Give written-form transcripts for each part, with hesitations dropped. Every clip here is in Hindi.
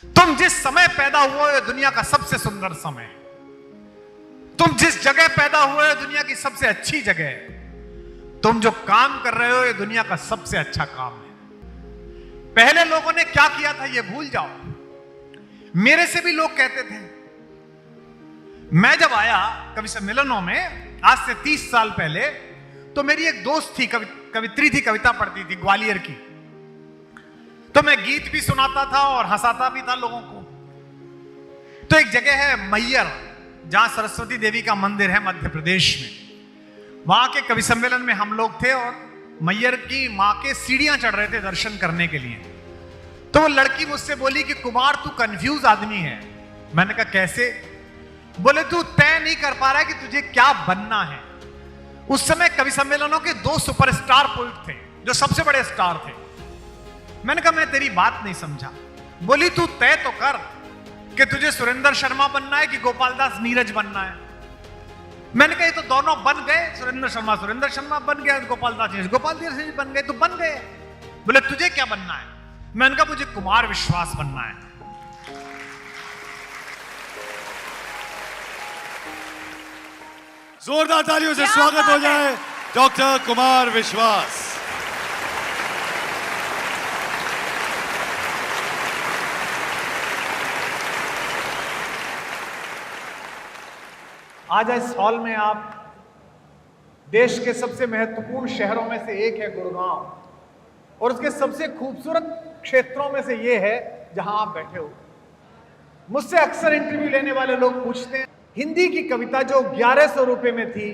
तुम जिस समय पैदा हुए हो, दुनिया का सबसे सुंदर समय। तुम जिस जगह पैदा हुए हो, दुनिया की सबसे अच्छी जगह है। तुम जो काम कर रहे हो, ये दुनिया का सबसे अच्छा काम है। पहले लोगों ने क्या किया था, ये भूल जाओ। मेरे से भी लोग कहते थे, मैं जब आया कवि सम्मेलनों में आज से 30 साल पहले, तो मेरी एक दोस्त थी, कवित्री थी, कविता पढ़ती थी ग्वालियर की। तो मैं गीत भी सुनाता था और हंसाता भी था लोगों को। तो एक जगह है मैयर, जहां सरस्वती देवी का मंदिर है मध्य प्रदेश में। वहां के कवि सम्मेलन में हम लोग थे और मैयर की मां के सीढ़ियां चढ़ रहे थे दर्शन करने के लिए। तो वो लड़की मुझसे बोली कि कुमार, तू कंफ्यूज आदमी है। मैंने कहा कैसे? बोले तू तय नहीं कर पा रहा है कि तुझे क्या बनना है। उस समय कवि सम्मेलनों के 2 सुपरस्टार पोइट थे, जो सबसे बड़े स्टार थे। मैंने कहा मैं तेरी बात नहीं समझा। बोली तू तय तो कर कि तुझे सुरेंद्र शर्मा बनना है कि गोपाल दास नीरज बनना है। मैंने कहा ये तो दोनों बन गए, सुरेंद्र शर्मा बन गया, गोपाल दास नीरज बन गए, तो बन गए। बोले तुझे क्या बनना है? मैंने कहा मुझे कुमार विश्वास बनना है। जोरदार तालियों से स्वागत हो जाए डॉक्टर कुमार विश्वास। आज इस हॉल में आप देश के सबसे महत्वपूर्ण शहरों में से एक है गुड़गांव, और उसके सबसे खूबसूरत क्षेत्रों में से ये है जहां आप बैठे हो। मुझसे अक्सर इंटरव्यू लेने वाले लोग पूछते हैं, हिंदी की कविता जो 1100 रुपए में थी,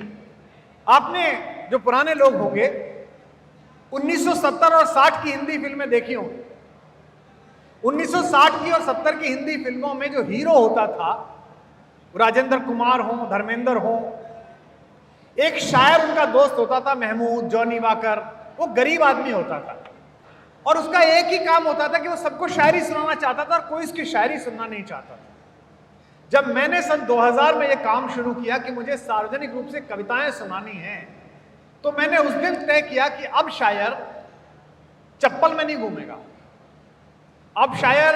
आपने जो पुराने लोग होंगे 1970 और 60 की हिंदी फिल्में देखी होंगी। 1960 की और 70 की हिंदी फिल्मों में जो हीरो होता था, राजेंद्र कुमार हो, धर्मेंद्र हो, एक शायर उनका दोस्त होता था महमूद, जॉनी वाकर। वो गरीब आदमी होता था और उसका एक ही काम होता था कि वो सबको शायरी सुनाना चाहता था और कोई उसकी शायरी सुनना नहीं चाहता था। जब मैंने सन 2000 में ये काम शुरू किया कि मुझे सार्वजनिक रूप से कविताएं सुनानी हैं, तो मैंने उस दिन तय किया कि अब शायर चप्पल में नहीं घूमेगा, अब शायर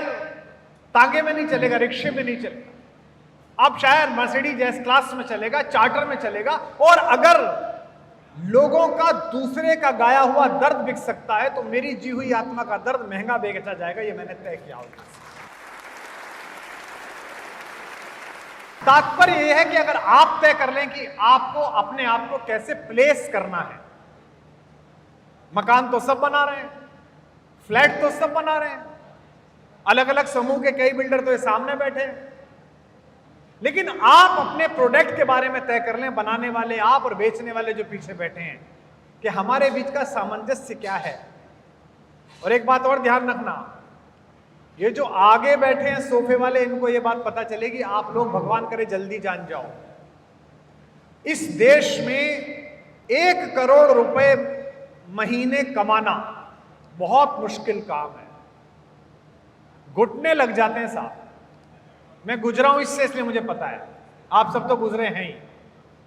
तांगे में नहीं चलेगा, रिक्शे में नहीं चलेगा, अब शायर मर्सिडीज एस क्लास में चलेगा, चार्टर में चलेगा। और अगर लोगों का दूसरे का गाया हुआ दर्द बिक सकता है, तो मेरी जी हुई आत्मा का दर्द महंगा बेचा जाएगा। ये मैंने तय किया होगा। तात्पर्य यह है कि अगर आप तय कर लें कि आपको अपने आप को कैसे प्लेस करना है। मकान तो सब बना रहे हैं, फ्लैट तो सब बना रहे हैं, अलग अलग समूह के कई बिल्डर तो ये सामने बैठे हैं, लेकिन आप अपने प्रोडक्ट के बारे में तय कर लें, बनाने वाले आप और बेचने वाले जो पीछे बैठे हैं, कि हमारे बीच का सामंजस्य क्या है। और एक बात और ध्यान रखना, ये जो आगे बैठे हैं सोफे वाले, इनको ये बात पता चलेगी, आप लोग भगवान करे जल्दी जान जाओ, इस देश में 1 करोड़ रुपए महीने कमाना बहुत मुश्किल काम है। घुटने लग जाते हैं साहब। मैं गुजरा हूं इससे, इसलिए मुझे पता है, आप सब तो गुजरे हैं ही।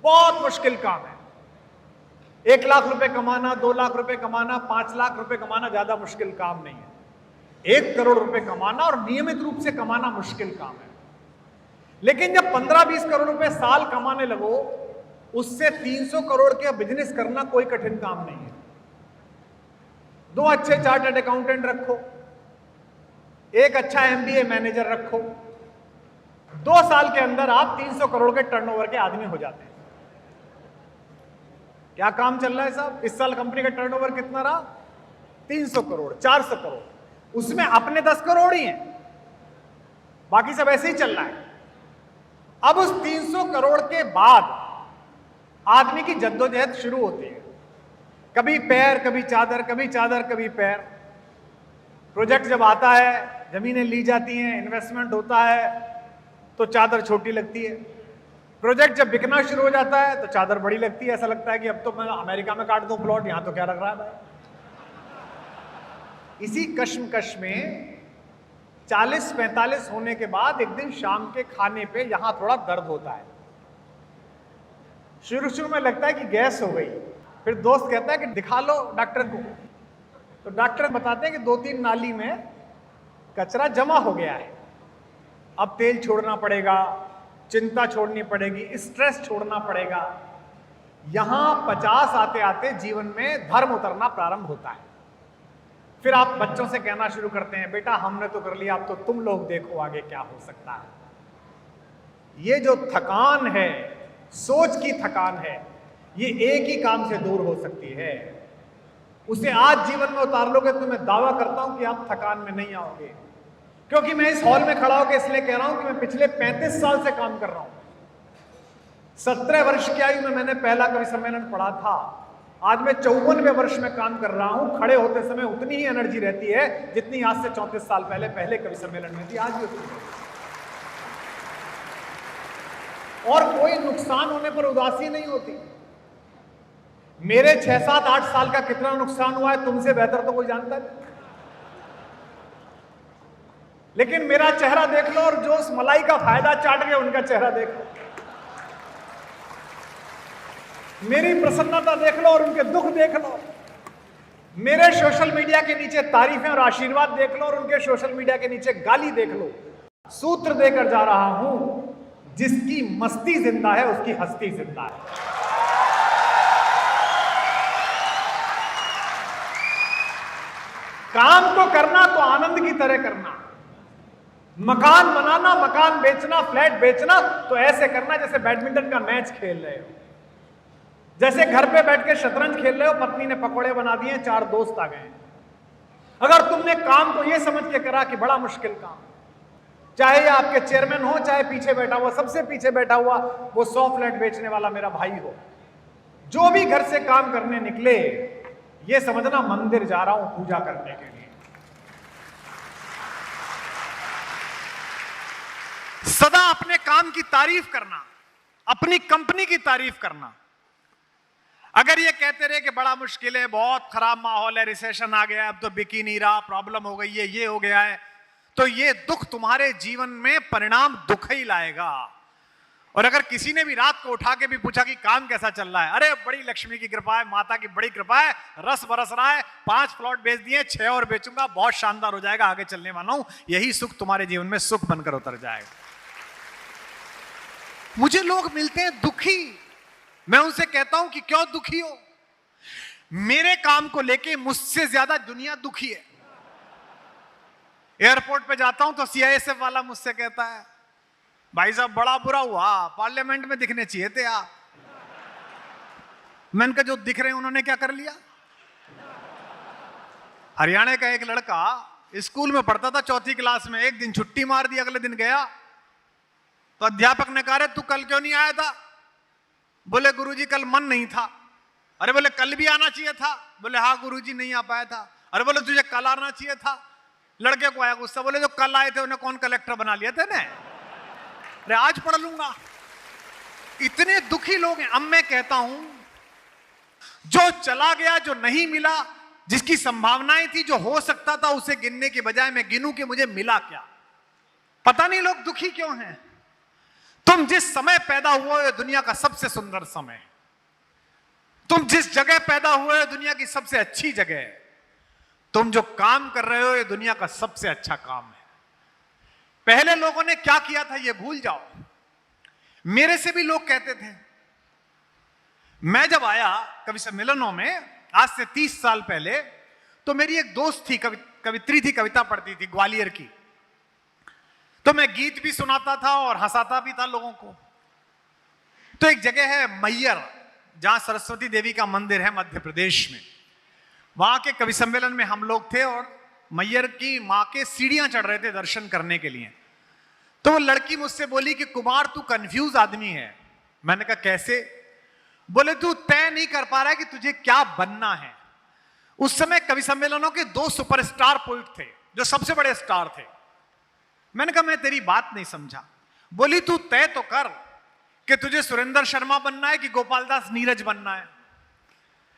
बहुत मुश्किल काम है। 1 लाख रुपए कमाना, 2 लाख रुपए कमाना, 5 लाख रुपए कमाना ज्यादा मुश्किल काम नहीं है। 1 करोड़ रुपए कमाना और नियमित रूप से कमाना मुश्किल काम है। लेकिन जब 15-20 करोड़ रुपए साल कमाने लगो, उससे 300 करोड़ के बिजनेस करना कोई कठिन काम नहीं है। 2 अच्छे चार्टर्ड अकाउंटेंट रखो, 1 अच्छा एमबीए मैनेजर रखो, 2 साल के अंदर आप 300 करोड़ के टर्नओवर के आदमी हो जाते हैं। क्या काम चल रहा है साहब? इस साल कंपनी का टर्नओवर कितना रहा? 300 करोड़, 400 करोड़, उसमें अपने 10 करोड़ ही हैं, बाकी सब ऐसे ही चल रहा है। अब उस 300 करोड़ के बाद आदमी की जद्दोजहद शुरू होती है। कभी पैर, कभी चादर, कभी चादर, कभी पैर। प्रोजेक्ट जब आता है, जमीनें ली जाती हैं, इन्वेस्टमेंट होता है, तो चादर छोटी लगती है। प्रोजेक्ट जब बिकना शुरू हो जाता है तो चादर बड़ी लगती है। ऐसा लगता है कि अब तो मैं अमेरिका में काट दूं प्लॉट, यहां तो क्या रख रहा है भाई। इसी कश्मकश में 40-45 होने के बाद एक दिन शाम के खाने पे यहां थोड़ा दर्द होता है। शुरू में लगता है कि गैस हो गई, फिर दोस्त कहता है कि दिखा लो डॉक्टर को। तो डॉक्टर बताते हैं कि 2-3 नाली में कचरा जमा हो गया है। अब तेल छोड़ना पड़ेगा, चिंता छोड़नी पड़ेगी, स्ट्रेस छोड़ना पड़ेगा। यहां 50 आते आते जीवन में धर्म उतरना प्रारंभ होता है। फिर आप बच्चों से कहना शुरू करते हैं, बेटा हमने तो कर लिया, अब तो तुम लोग देखो आगे क्या हो सकता है। ये जो थकान है, सोच की थकान है, ये एक ही काम से दूर हो सकती है। उसे आज जीवन में उतार लोगे तो मैं दावा करता हूं कि आप थकान में नहीं आओगे। क्योंकि मैं इस हॉल में खड़ा होकर इसलिए कह रहा हूं कि मैं पिछले 35 साल से काम कर रहा हूं। 17 वर्ष की आयु में मैंने पहला कवि सम्मेलन पढ़ा था। आज मैं 54वें वर्ष में काम कर रहा हूं। खड़े होते समय उतनी ही एनर्जी रहती है जितनी आज से 34 साल पहले पहले कवि सम्मेलन में थी, आज भी उतनी है। और कोई नुकसान होने पर उदासी नहीं होती। मेरे 6, 7, 8 साल का कितना नुकसान हुआ है तुमसे बेहतर तो कोई जानता नहीं। लेकिन मेरा चेहरा देख लो और जो उस मलाई का फायदा चाट गए उनका चेहरा देख लो। मेरी प्रसन्नता देख लो और उनके दुख देख लो। मेरे सोशल मीडिया के नीचे तारीफें और आशीर्वाद देख लो और उनके सोशल मीडिया के नीचे गाली देख लो। सूत्र देकर जा रहा हूं, जिसकी मस्ती जिंदा है उसकी हस्ती जिंदा है। काम को करना तो आनंद की तरह करना। मकान बनाना, मकान बेचना, फ्लैट बेचना तो ऐसे करना जैसे बैडमिंटन का मैच खेल रहे हो, जैसे घर पे बैठ के शतरंज खेल रहे हो, पत्नी ने पकौड़े बना दिए, 4 दोस्त आ गए। अगर तुमने काम को यह समझ के करा कि बड़ा मुश्किल काम, चाहे आपके चेयरमैन हो, चाहे पीछे बैठा हुआ, सबसे पीछे बैठा हुआ वो 100 फ्लैट बेचने वाला मेरा भाई हो, जो भी घर से काम करने निकले, ये समझना मंदिर जा रहा हूं पूजा करने के लिए। सदा अपने काम की तारीफ करना, अपनी कंपनी की तारीफ करना। अगर ये कहते रहे कि बड़ा मुश्किल है, बहुत खराब माहौल है, रिसेशन आ गया, अब तो बिक ही नहीं रहा, प्रॉब्लम हो गई है, ये हो गया है, तो ये दुख तुम्हारे जीवन में परिणाम दुख ही लाएगा। और अगर किसी ने भी रात को उठा के भी पूछा कि काम कैसा चल रहा है, अरे बड़ी लक्ष्मी की कृपा है, माता की बड़ी कृपा है, रस बरस रहा है, 5 प्लॉट बेच दिए, 6 और बेचूंगा, बहुत शानदार हो जाएगा, आगे चलने वाला हूं, यही सुख तुम्हारे जीवन में सुख बनकर उतर जाएगा। मुझे लोग मिलते हैं दुखी, मैं उनसे कहता हूं कि क्यों दुखी हो? मेरे काम को लेके मुझसे ज्यादा दुनिया दुखी है। एयरपोर्ट पे जाता हूं तो सीआईएसएफ वाला मुझसे कहता है, भाई साहब बड़ा बुरा हुआ, पार्लियामेंट में दिखने चाहिए थे आप। मैंने कहा जो दिख रहे हैं उन्होंने क्या कर लिया? हरियाणा का एक लड़का स्कूल में पढ़ता था, 4th क्लास में, एक दिन छुट्टी मार दी, अगले दिन गया तो अध्यापक ने कहा, तू कल क्यों नहीं आया था? बोले गुरुजी कल मन नहीं था। अरे बोले कल भी आना चाहिए था। बोले हाँ गुरुजी नहीं आ पाया था। अरे बोले तुझे कल आना चाहिए था। लड़के को आया गुस्सा, बोले जो कल आए थे उन्हें कौन कलेक्टर बना लिया था ना? अरे आज पढ़ लूंगा। इतने दुखी लोग हैं। अब मैं कहता हूं जो चला गया, जो नहीं मिला, जिसकी संभावनाएं थी, जो हो सकता था, उसे गिनने के बजाय मैं गिनूं कि मुझे मिला क्या। पता नहीं लोग दुखी क्यों हैं। तुम जिस समय पैदा हुए हो दुनिया का सबसे सुंदर समय, तुम जिस जगह पैदा हुए हो दुनिया की सबसे अच्छी जगह है, तुम जो काम कर रहे हो ये दुनिया का सबसे अच्छा काम है। पहले लोगों ने क्या किया था ये भूल जाओ। मेरे से भी लोग कहते थे, मैं जब आया कवि सम्मेलनों में आज से 30 साल पहले, तो मेरी एक दोस्त थी, कवित्री थी, कविता पढ़ती थी ग्वालियर की, तो मैं गीत भी सुनाता था और हंसाता भी था लोगों को। तो एक जगह है मैयर, जहां सरस्वती देवी का मंदिर है मध्य प्रदेश में, वहां के कवि सम्मेलन में हम लोग थे और मैयर की मां के सीढ़ियां चढ़ रहे थे दर्शन करने के लिए। तो वो लड़की मुझसे बोली कि कुमार तू कंफ्यूज आदमी है। मैंने कहा कैसे? बोले तू तय नहीं कर पा रहा है कि तुझे क्या बनना है। उस समय कवि सम्मेलनों के 2 सुपरस्टार पोइट थे जो सबसे बड़े स्टार थे। मैंने कहा मैं तेरी बात नहीं समझा। बोली तू तय तो कर कि तुझे सुरेंद्र शर्मा बनना है कि गोपाल दास नीरज बनना है।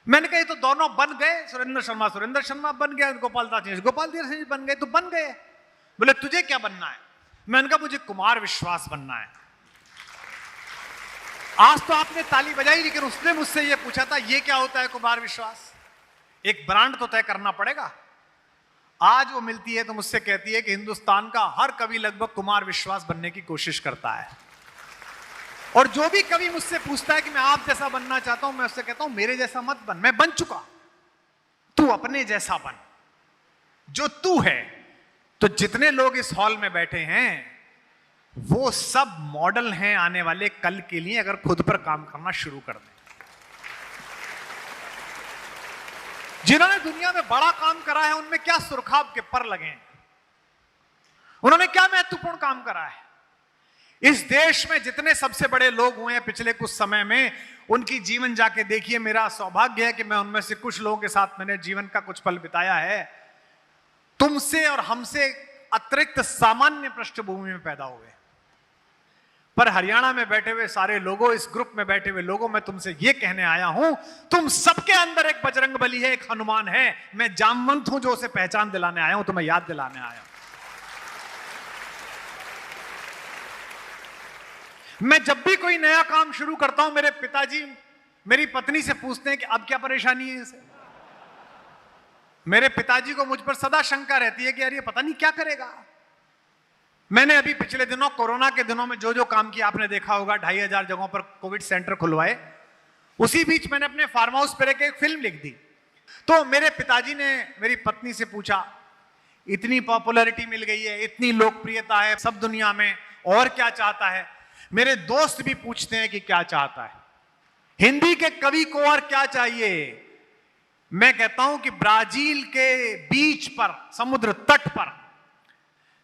मैंने कहा ये तो दोनों बन गए, सुरेंद्र शर्मा बन गया, गोपाल दास नीरज बन गए, तो बन गए। बोले तुझे क्या बनना है? मैंने कहा मुझे कुमार विश्वास बनना है। आज तो आपने ताली बजाई, लेकिन उसने मुझसे यह पूछा था ये क्या होता है कुमार विश्वास? एक ब्रांड तो तय करना पड़ेगा। आज वो मिलती है तो मुझसे कहती है कि हिंदुस्तान का हर कवि लगभग कुमार विश्वास बनने की कोशिश करता है, और जो भी कवि मुझसे पूछता है कि मैं आप जैसा बनना चाहता हूं, मैं उससे कहता हूं मेरे जैसा मत बन, मैं बन चुका, तू अपने जैसा बन, जो तू है। तो जितने लोग इस हॉल में बैठे हैं वो सब मॉडल हैं आने वाले कल के लिए, अगर खुद पर काम करना शुरू कर दें। जिन्होंने दुनिया में बड़ा काम करा है उनमें क्या सुरखाब के पर लगे हैं, उन्होंने क्या महत्वपूर्ण काम करा है। इस देश में जितने सबसे बड़े लोग हुए हैं पिछले कुछ समय में, उनकी जीवन जाके देखिए। मेरा सौभाग्य है कि मैं उनमें से कुछ लोगों के साथ मैंने जीवन का कुछ पल बिताया है। तुमसे और हमसे अतिरिक्त सामान्य पृष्ठभूमि में पैदा हुए, पर हरियाणा में बैठे हुए सारे लोगों, इस ग्रुप में बैठे हुए लोगों, मैं तुमसे यह कहने आया हूं, तुम सबके अंदर एक बजरंगबली है, एक हनुमान है। मैं जामवंत हूं जो उसे पहचान दिलाने आया हूं, तुम्हें याद दिलाने आया हूं। मैं जब भी कोई नया काम शुरू करता हूं, मेरे पिताजी मेरी पत्नी से पूछते हैं कि अब क्या परेशानी है इसे। मेरे पिताजी को मुझ पर सदा शंका रहती है कि यार ये पता नहीं क्या करेगा। मैंने अभी पिछले दिनों, कोरोना के दिनों में जो जो काम किया आपने देखा होगा, 2500 जगहों पर कोविड सेंटर खुलवाए। उसी बीच मैंने अपने फार्म हाउस पर एक फिल्म लिख दी। तो मेरे पिताजी ने मेरी पत्नी से पूछा, इतनी पॉपुलैरिटी मिल गई है, इतनी लोकप्रियता है सब दुनिया में, और क्या चाहता है। मेरे दोस्त भी पूछते हैं कि क्या चाहता है, हिंदी के कवि को और क्या चाहिए। मैं कहता हूं कि ब्राजील के बीच पर, समुद्र तट पर,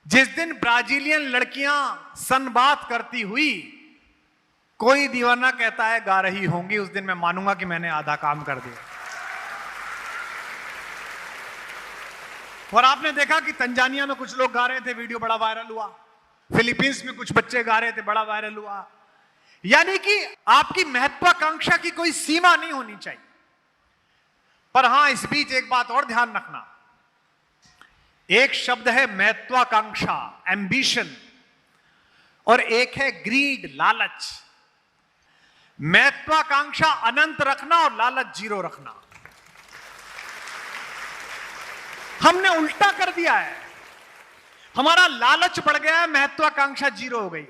जिस दिन ब्राजीलियन लड़कियां सनबात करती हुई कोई दीवाना कहता है गा रही होंगी, उस दिन मैं मानूंगा कि मैंने आधा काम कर दिया। और आपने देखा कि तंजानिया में कुछ लोग गा रहे थे, वीडियो बड़ा वायरल हुआ। फिलीपींस में कुछ बच्चे गा रहे थे, बड़ा वायरल हुआ। यानी कि आपकी महत्वाकांक्षा की कोई सीमा नहीं होनी चाहिए। पर हां, इस बीच एक बात और ध्यान रखना, एक शब्द है महत्वाकांक्षा, एम्बिशन, और एक है ग्रीड, लालच। महत्वाकांक्षा अनंत रखना और लालच 0 रखना। हमने उल्टा कर दिया है, हमारा लालच बढ़ गया है, महत्वाकांक्षा 0 हो गई।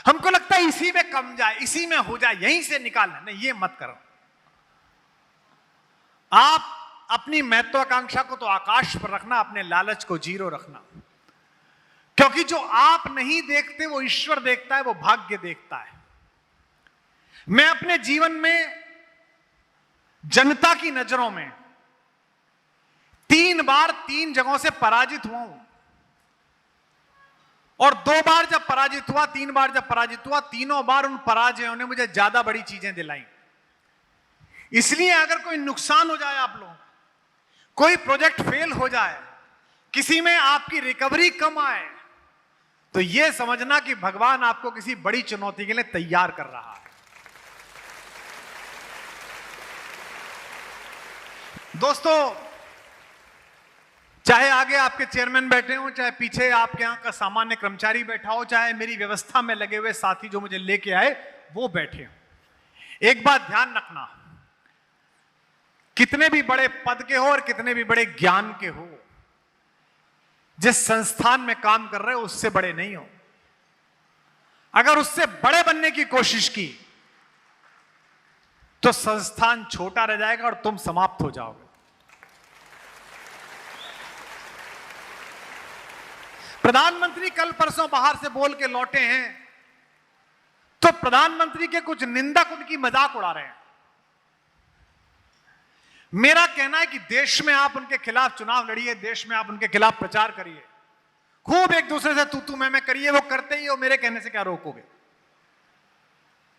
हमको लगता है इसी में कम जाए, इसी में हो जाए, यहीं से निकालना। नहीं, ये मत करो। आप अपनी महत्वाकांक्षा को तो आकाश पर रखना, अपने लालच को 0 रखना। क्योंकि जो आप नहीं देखते वो ईश्वर देखता है, वो भाग्य देखता है। मैं अपने जीवन में जनता की नजरों में 3 बार 3 जगहों से पराजित हुआ हूं, और 2 बार जब पराजित हुआ, 3 बार जब पराजित हुआ, तीनों बार उन पराजयों ने मुझे ज्यादा बड़ी चीजें दिलाई। इसलिए अगर कोई नुकसान हो जाए आप लोगों, कोई प्रोजेक्ट फेल हो जाए, किसी में आपकी रिकवरी कम आए, तो यह समझना कि भगवान आपको किसी बड़ी चुनौती के लिए तैयार कर रहा है। दोस्तों, चाहे आगे आपके चेयरमैन बैठे हो, चाहे पीछे आपके यहां का सामान्य कर्मचारी बैठा हो, चाहे मेरी व्यवस्था में लगे हुए साथी जो मुझे लेके आए वो बैठे हो, एक बात ध्यान रखना, कितने भी बड़े पद के हो और कितने भी बड़े ज्ञान के हो, जिस संस्थान में काम कर रहे हो उससे बड़े नहीं हो। अगर उससे बड़े बनने की कोशिश की तो संस्थान छोटा रह जाएगा और तुम समाप्त हो जाओगे। प्रधानमंत्री कल परसों बाहर से बोल के लौटे हैं, तो प्रधानमंत्री के कुछ निंदक उनकी मजाक उड़ा रहे हैं। मेरा कहना है कि देश में आप उनके खिलाफ चुनाव लड़िए, देश में आप उनके खिलाफ प्रचार करिए, खूब एक दूसरे से तू मैं करिए, वो करते ही हो, मेरे कहने से क्या रोकोगे।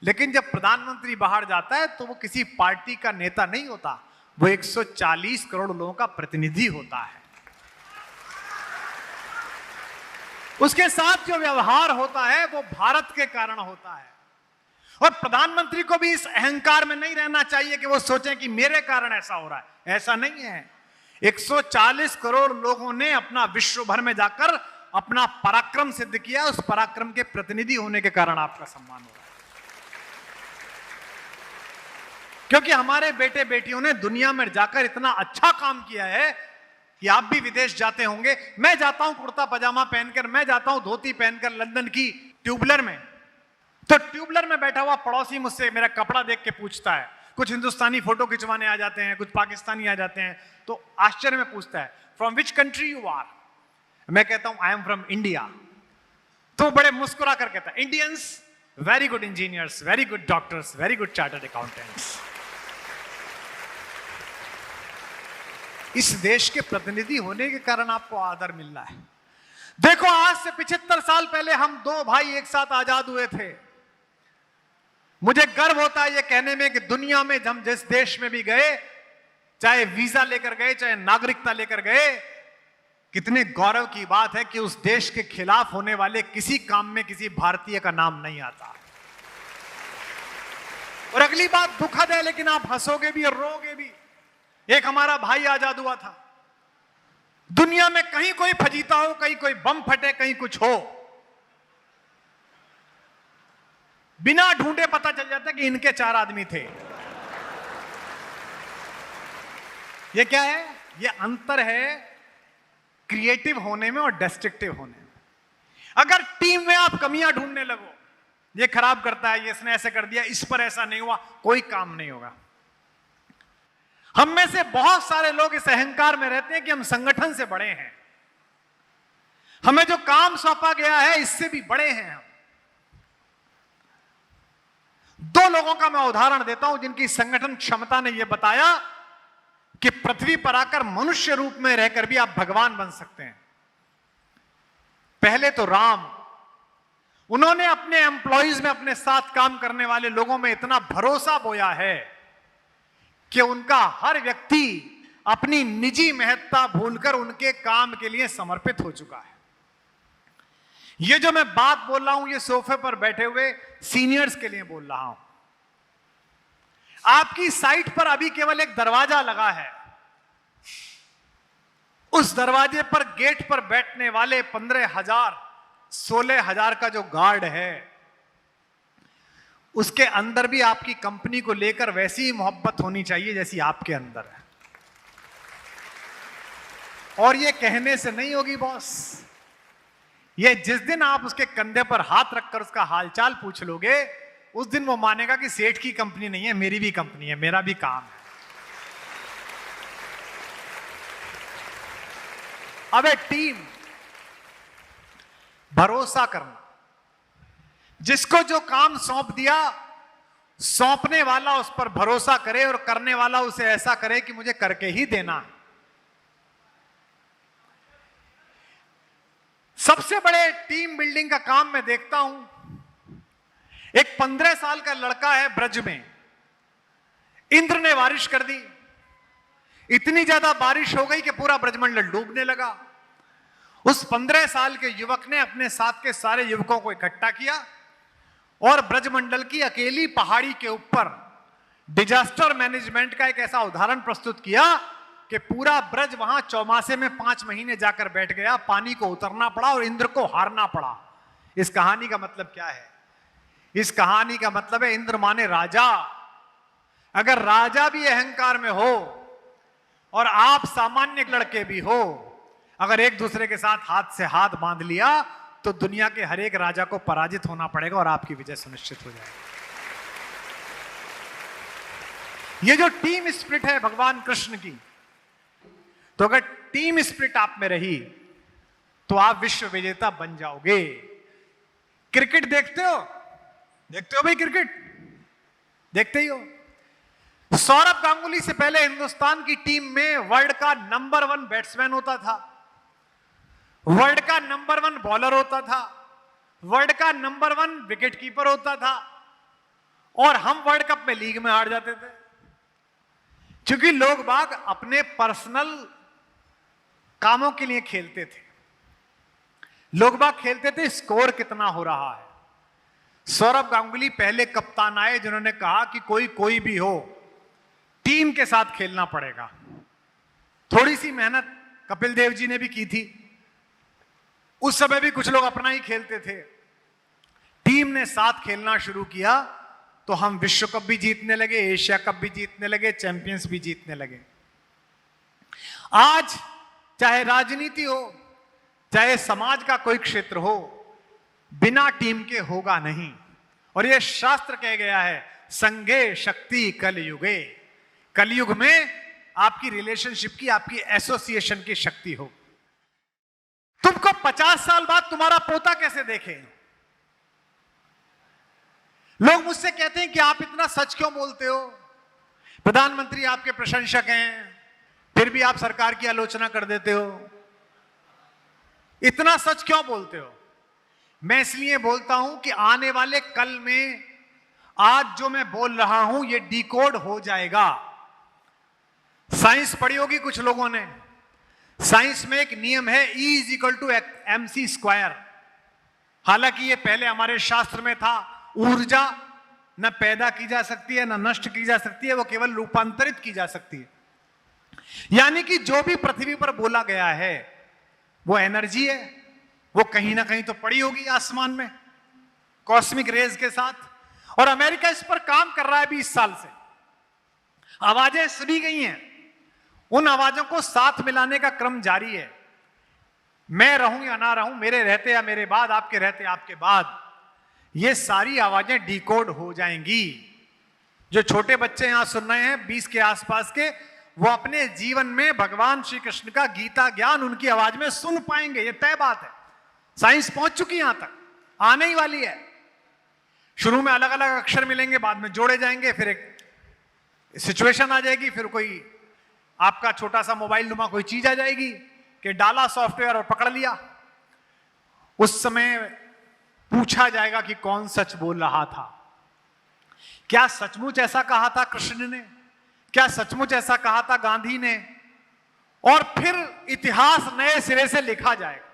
लेकिन जब प्रधानमंत्री बाहर जाता है तो वो किसी पार्टी का नेता नहीं होता, वो 140 करोड़ लोगों का प्रतिनिधि होता है। उसके साथ जो व्यवहार होता है वो भारत के कारण होता है। और प्रधानमंत्री को भी इस अहंकार में नहीं रहना चाहिए कि वो सोचें कि मेरे कारण ऐसा हो रहा है। ऐसा नहीं है। 140 करोड़ लोगों ने अपना विश्व भर में जाकर अपना पराक्रम सिद्ध किया, उस पराक्रम के प्रतिनिधि होने के कारण आपका सम्मान हो रहा है। क्योंकि हमारे बेटे बेटियों ने दुनिया में जाकर इतना अच्छा काम किया है कि आप भी विदेश जाते होंगे। मैं जाता हूं कुर्ता पजामा पहनकर, मैं जाता हूं धोती पहनकर लंदन की ट्यूबलर में, तो ट्यूबलर में बैठा हुआ पड़ोसी मुझसे मेरा कपड़ा देख के पूछता है, कुछ हिंदुस्तानी फोटो खिंचवाने आ जाते हैं, कुछ पाकिस्तानी आ जाते हैं, तो आश्चर्य में पूछता है from which country you are. मैं कहता हूं आई एम फ्रॉम इंडिया। तो बड़े मुस्कुरा कर कहता है Indians very good engineers, very good doctors, very good chartered accountants. इस देश के प्रतिनिधि होने के कारण आपको आदर मिल रहा है। देखो आज से 75 साल पहले हम दो भाई एक साथ आजाद हुए थे। मुझे गर्व होता है ये कहने में कि दुनिया में हम जिस देश में भी गए, चाहे वीजा लेकर गए, चाहे नागरिकता लेकर गए, कितने गौरव की बात है कि उस देश के खिलाफ होने वाले किसी काम में किसी भारतीय का नाम नहीं आता। और अगली बात दुखद है, लेकिन आप हंसोगे भी और रोगे भी। एक हमारा भाई आजाद हुआ था, दुनिया में कहीं कोई फजीता हो, कहीं कोई बम फटे, कहीं कुछ हो, बिना ढूंढे पता चल जाता कि इनके 4 आदमी थे। ये क्या है? ये अंतर है क्रिएटिव होने में और डिस्ट्रक्टिव होने में। अगर टीम में आप कमियां ढूंढने लगो, ये खराब करता है, ये इसने ऐसे कर दिया, इस पर ऐसा नहीं हुआ, कोई काम नहीं होगा। हम में से बहुत सारे लोग इस अहंकार में रहते हैं कि हम संगठन से बड़े हैं, हमें जो काम सौंपा गया है इससे भी बड़े हैं हम। 2 लोगों का मैं उदाहरण देता हूं जिनकी संगठन क्षमता ने यह बताया कि पृथ्वी पर आकर मनुष्य रूप में रहकर भी आप भगवान बन सकते हैं। पहले तो राम, उन्होंने अपने एम्प्लॉइज में, अपने साथ काम करने वाले लोगों में इतना भरोसा बोया है कि उनका हर व्यक्ति अपनी निजी महत्ता भूलकर उनके काम के लिए समर्पित हो चुका है। ये जो मैं बात बोल रहा हूं, ये सोफे पर बैठे हुए सीनियर्स के लिए बोल रहा हूं। आपकी साइट पर अभी केवल एक दरवाजा लगा है, उस दरवाजे पर गेट पर बैठने वाले 15,000 16,000 का जो गार्ड है, उसके अंदर भी आपकी कंपनी को लेकर वैसी ही मोहब्बत होनी चाहिए जैसी आपके अंदर है। और ये कहने से नहीं होगी बॉस, ये जिस दिन आप उसके कंधे पर हाथ रखकर उसका हालचाल पूछ लोगे, उस दिन वो मानेगा कि सेठ की कंपनी नहीं है, मेरी भी कंपनी है, मेरा भी काम है। अब एक टीम, भरोसा करना, जिसको जो काम सौंप दिया, सौंपने वाला उस पर भरोसा करे और करने वाला उसे ऐसा करे कि मुझे करके ही देना है। सबसे बड़े टीम बिल्डिंग का काम मैं देखता हूं, एक 15 साल का लड़का है ब्रज में, इंद्र ने बारिश कर दी, इतनी ज्यादा बारिश हो गई कि पूरा ब्रजमंडल डूबने लगा। उस 15 साल के युवक ने अपने साथ के सारे युवकों को इकट्ठा किया और ब्रजमंडल की अकेली पहाड़ी के ऊपर डिजास्टर मैनेजमेंट का एक ऐसा उदाहरण प्रस्तुत किया कि पूरा ब्रज वहां चौमासे में 5 महीने जाकर बैठ गया, पानी को उतरना पड़ा और इंद्र को हारना पड़ा। इस कहानी का मतलब क्या है? इस कहानी का मतलब है इंद्र माने राजा। अगर राजा भी अहंकार में हो और आप सामान्य लड़के भी हो, अगर एक दूसरे के साथ हाथ से हाथ बांध लिया तो दुनिया के हर एक राजा को पराजित होना पड़ेगा और आपकी विजय सुनिश्चित हो जाएगी। ये जो टीम स्पिरिट है भगवान कृष्ण की, तो अगर टीम स्पिरिट आप में रही तो आप विश्व विजेता बन जाओगे। क्रिकेट देखते हो? देखते हो भाई, क्रिकेट देखते ही हो। सौरभ गांगुली से पहले हिंदुस्तान की टीम में वर्ल्ड का नंबर 1 बैट्समैन होता था, वर्ल्ड का नंबर 1 बॉलर होता था, वर्ल्ड का नंबर 1 विकेट कीपर होता था, और हम वर्ल्ड कप में लीग में हार जाते थे क्योंकि लोग बाग अपने पर्सनल कामों के लिए खेलते थे। लोग बाग खेलते थे स्कोर कितना हो रहा है। सौरभ गांगुली पहले कप्तान आए जिन्होंने कहा कि कोई भी हो, टीम के साथ खेलना पड़ेगा। थोड़ी सी मेहनत कपिल देव जी ने भी की थी, उस समय भी कुछ लोग अपना ही खेलते थे। टीम ने साथ खेलना शुरू किया तो हम विश्व कप भी जीतने लगे, एशिया कप भी जीतने लगे, चैंपियंस भी जीतने लगे। आज चाहे राजनीति हो, चाहे समाज का कोई क्षेत्र हो, बिना टीम के होगा नहीं। और यह शास्त्र कह गया है, संगे शक्ति कलयुगे। कलयुग में आपकी रिलेशनशिप की, आपकी एसोसिएशन की शक्ति हो। तुमको 50 साल बाद तुम्हारा पोता कैसे देखे? लोग मुझसे कहते हैं कि आप इतना सच क्यों बोलते हो? प्रधानमंत्री आपके प्रशंसक हैं, फिर भी आप सरकार की आलोचना कर देते हो। इतना सच क्यों बोलते हो? मैं इसलिए बोलता हूं कि आने वाले कल में आज जो मैं बोल रहा हूं ये डिकोड हो जाएगा। साइंस पढ़ी होगी कुछ लोगों ने। साइंस में एक नियम है, E=mc²। हालांकि ये पहले हमारे शास्त्र में था। ऊर्जा न पैदा की जा सकती है, न नष्ट की जा सकती है, वो केवल रूपांतरित की जा सकती है। यानी कि जो भी पृथ्वी पर बोला गया है वो एनर्जी है, वो कहीं ना कहीं तो पड़ी होगी आसमान में कॉस्मिक रेज के साथ। और अमेरिका इस पर काम कर रहा है 20 साल से। आवाजें सुनी गई हैं, उन आवाजों को साथ मिलाने का क्रम जारी है। मैं रहूं या ना रहूं, मेरे रहते या मेरे बाद, आपके रहते आपके बाद, ये सारी आवाजें डिकोड हो जाएंगी। जो छोटे बच्चे यहां सुन रहे हैं 20 के आसपास के, वो अपने जीवन में भगवान श्री कृष्ण का गीता ज्ञान उनकी आवाज में सुन पाएंगे। ये तय बात है। साइंस पहुंच चुकी है यहां तक, आने ही वाली है। शुरू में अलग अलग अक्षर मिलेंगे, बाद में जोड़े जाएंगे, फिर एक सिचुएशन आ जाएगी, फिर कोई आपका छोटा सा मोबाइल नुमा कोई चीज आ जाएगी कि डाला सॉफ्टवेयर और पकड़ लिया। उस समय पूछा जाएगा कि कौन सच बोल रहा था। क्या सचमुच ऐसा कहा था कृष्ण ने? क्या सचमुच ऐसा कहा था गांधी ने? और फिर इतिहास नए सिरे से लिखा जाएगा।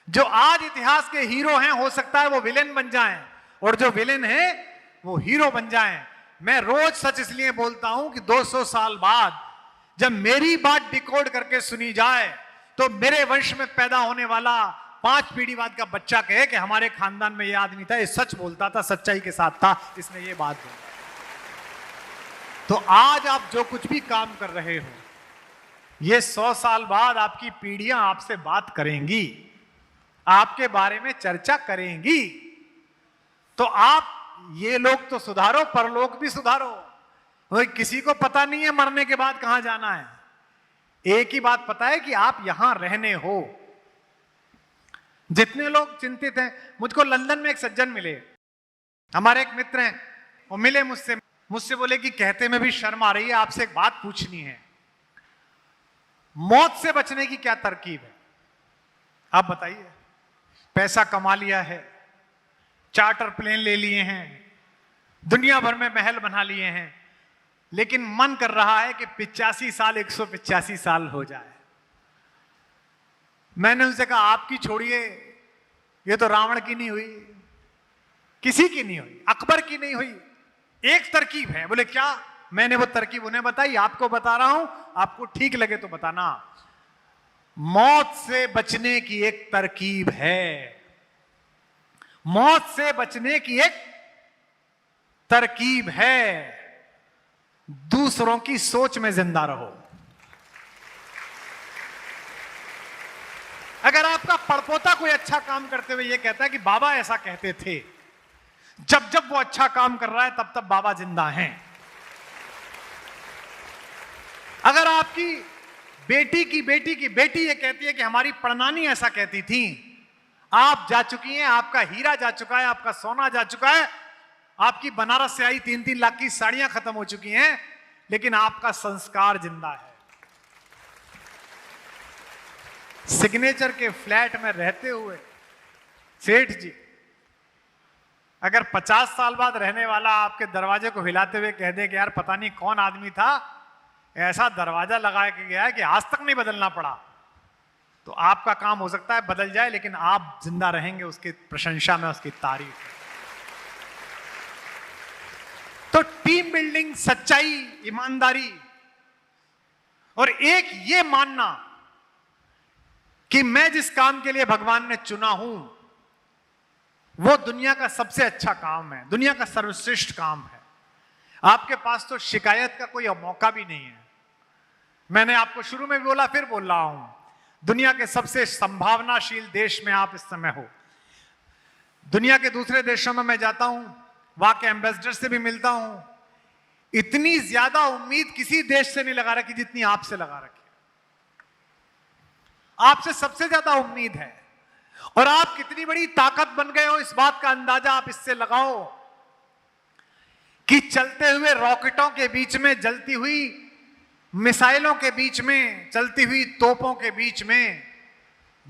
जो आज इतिहास के हीरो हैं, हो सकता है वो विलेन बन जाएं, और जो विलेन है वो हीरो बन जाएं। मैं रोज सच इसलिए बोलता हूं कि 200 साल बाद जब मेरी बात डिकोड करके सुनी जाए तो मेरे वंश में पैदा होने वाला 5 पीढ़ी बाद का बच्चा कहे कि हमारे खानदान में ये आदमी था, ये सच बोलता था, सच्चाई के साथ था, इसने ये बात बोली। तो आज आप जो कुछ भी काम कर रहे हो, ये 100 साल बाद आपकी पीढ़ियां आपसे बात करेंगी, आपके बारे में चर्चा करेंगी। तो आप ये लोग तो सुधारो, परलोक भी सुधारो। किसी को पता नहीं है मरने के बाद कहां जाना है। एक ही बात पता है कि आप यहां रहने हो। जितने लोग चिंतित हैं, मुझको लंदन में एक सज्जन मिले, हमारे एक मित्र हैं, वो मिले मुझसे बोले कि कहते में भी शर्म आ रही है, आपसे एक बात पूछनी है। मौत से बचने की क्या तरकीब है, आप बताइए। पैसा कमा लिया है, चार्टर प्लेन ले लिए हैं, दुनिया भर में महल बना लिए हैं, लेकिन मन कर रहा है कि 85 साल 185 साल हो जाए। मैंने उनसे कहा आपकी छोड़िए, ये तो रावण की नहीं हुई, किसी की नहीं हुई, अकबर की नहीं हुई। एक तरकीब है। बोले क्या? मैंने वो तरकीब उन्हें बताई, आपको बता रहा हूं, आपको ठीक लगे तो बताना। मौत से बचने की एक तरकीब है। मौत से बचने की एक तरकीब है। दूसरों की सोच में जिंदा रहो। अगर आपका पड़पोता कोई अच्छा काम करते हुए यह कहता है कि बाबा ऐसा कहते थे, जब जब वो अच्छा काम कर रहा है तब तब बाबा जिंदा हैं। अगर आपकी बेटी की बेटी की बेटी ये कहती है कि हमारी परनानी ऐसा कहती थी, आप जा चुकी हैं, आपका हीरा जा चुका है, आपका सोना जा चुका है, आपकी बनारस से आई 3-3 लाख की साड़ियां खत्म हो चुकी हैं, लेकिन आपका संस्कार जिंदा है। सिग्नेचर के फ्लैट में रहते हुए सेठ जी अगर 50 साल बाद रहने वाला आपके दरवाजे को हिलाते हुए कह दे कि यार पता नहीं कौन आदमी था, ऐसा दरवाजा लगा के गया है कि आज तक नहीं बदलना पड़ा, तो आपका काम हो सकता है बदल जाए, लेकिन आप जिंदा रहेंगे उसकी प्रशंसा में, उसकी तारीफ में। तो टीम बिल्डिंग, सच्चाई, ईमानदारी और एक ये मानना कि मैं जिस काम के लिए भगवान ने चुना हूं वो दुनिया का सबसे अच्छा काम है, दुनिया का सर्वश्रेष्ठ काम है। आपके पास तो शिकायत का कोई मौका भी नहीं है। मैंने आपको शुरू में भी बोला, फिर बोल रहा हूं, दुनिया के सबसे संभावनाशील देश में आप इस समय हो। दुनिया के दूसरे देशों में मैं जाता हूं, वहां के एम्बेसडर से भी मिलता हूं, इतनी ज्यादा उम्मीद किसी देश से नहीं लगा रखी जितनी आपसे लगा रखी। आपसे सबसे ज्यादा उम्मीद है, और आप कितनी बड़ी ताकत बन गए हो इस बात का अंदाजा आप इससे लगाओ कि चलते हुए रॉकेटों के बीच में, जलती हुई मिसाइलों के बीच में, चलती हुई तोपों के बीच में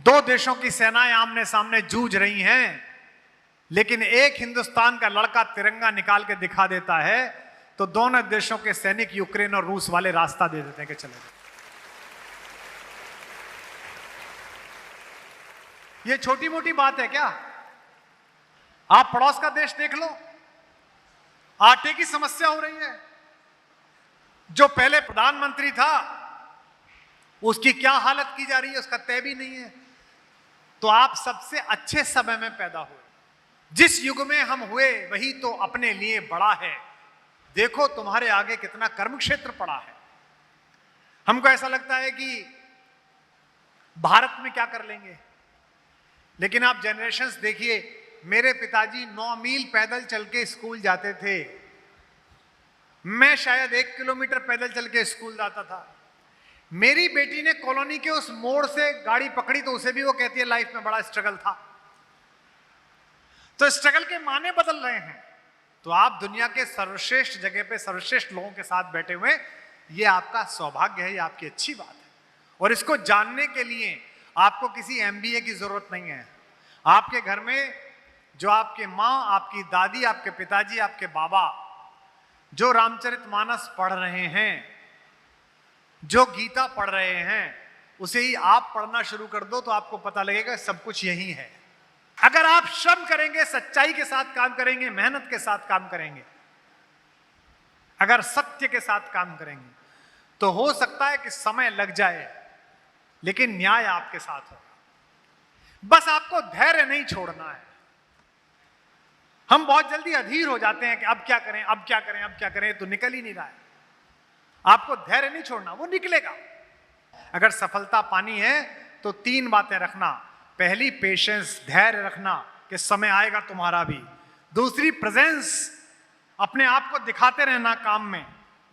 दो देशों की सेनाएं आमने सामने जूझ रही हैं, लेकिन एक हिंदुस्तान का लड़का तिरंगा निकाल के दिखा देता है तो दोनों देशों के सैनिक यूक्रेन और रूस वाले रास्ता दे देते हैं कि चले जाओ। ये छोटी मोटी बात है क्या? आप पड़ोस का देश देख लो, आटे की समस्या हो रही है। जो पहले प्रधानमंत्री था उसकी क्या हालत की जा रही है उसका तय भी नहीं है। तो आप सबसे अच्छे समय में पैदा हुए, जिस युग में हम हुए वही तो अपने लिए बड़ा है। देखो तुम्हारे आगे कितना कर्म क्षेत्र पड़ा है। हमको ऐसा लगता है कि भारत में क्या कर लेंगे, लेकिन आप जनरेशंस देखिए। मेरे पिताजी 9 मील पैदल चल के स्कूल जाते थे, मैं शायद 1 किलोमीटर पैदल चल के स्कूल जाता था। मेरी बेटी ने कॉलोनी के उस मोड़ से गाड़ी पकड़ी तो उसे भी वो कहती है लाइफ में बड़ा स्ट्रगल था। तो स्ट्रगल के माने बदल रहे हैं। तो आप दुनिया के सर्वश्रेष्ठ जगह पे सर्वश्रेष्ठ लोगों के साथ बैठे हुए, ये आपका सौभाग्य है, ये आपकी अच्छी बात है। और इसको जानने के लिए आपको किसी MBA की जरूरत नहीं है। आपके घर में जो आपके माँ, आपकी दादी, आपके पिताजी, आपके बाबा जो रामचरितमानस पढ़ रहे हैं, जो गीता पढ़ रहे हैं, उसे ही आप पढ़ना शुरू कर दो तो आपको पता लगेगा सब कुछ यही है। अगर आप श्रम करेंगे, सच्चाई के साथ काम करेंगे, मेहनत के साथ काम करेंगे, अगर सत्य के साथ काम करेंगे, तो हो सकता है कि समय लग जाए लेकिन न्याय आपके साथ होगा। बस आपको धैर्य नहीं छोड़ना है। हम बहुत जल्दी अधीर हो जाते हैं कि अब क्या करें, अब क्या करें, अब क्या करें, तो निकल ही नहीं रहा है। आपको धैर्य नहीं छोड़ना, वो निकलेगा। अगर सफलता पानी है तो 3 बातें रखना। पहली, पेशेंस, धैर्य रखना कि समय आएगा तुम्हारा भी। दूसरी, प्रेजेंस, अपने आप को दिखाते रहना काम में,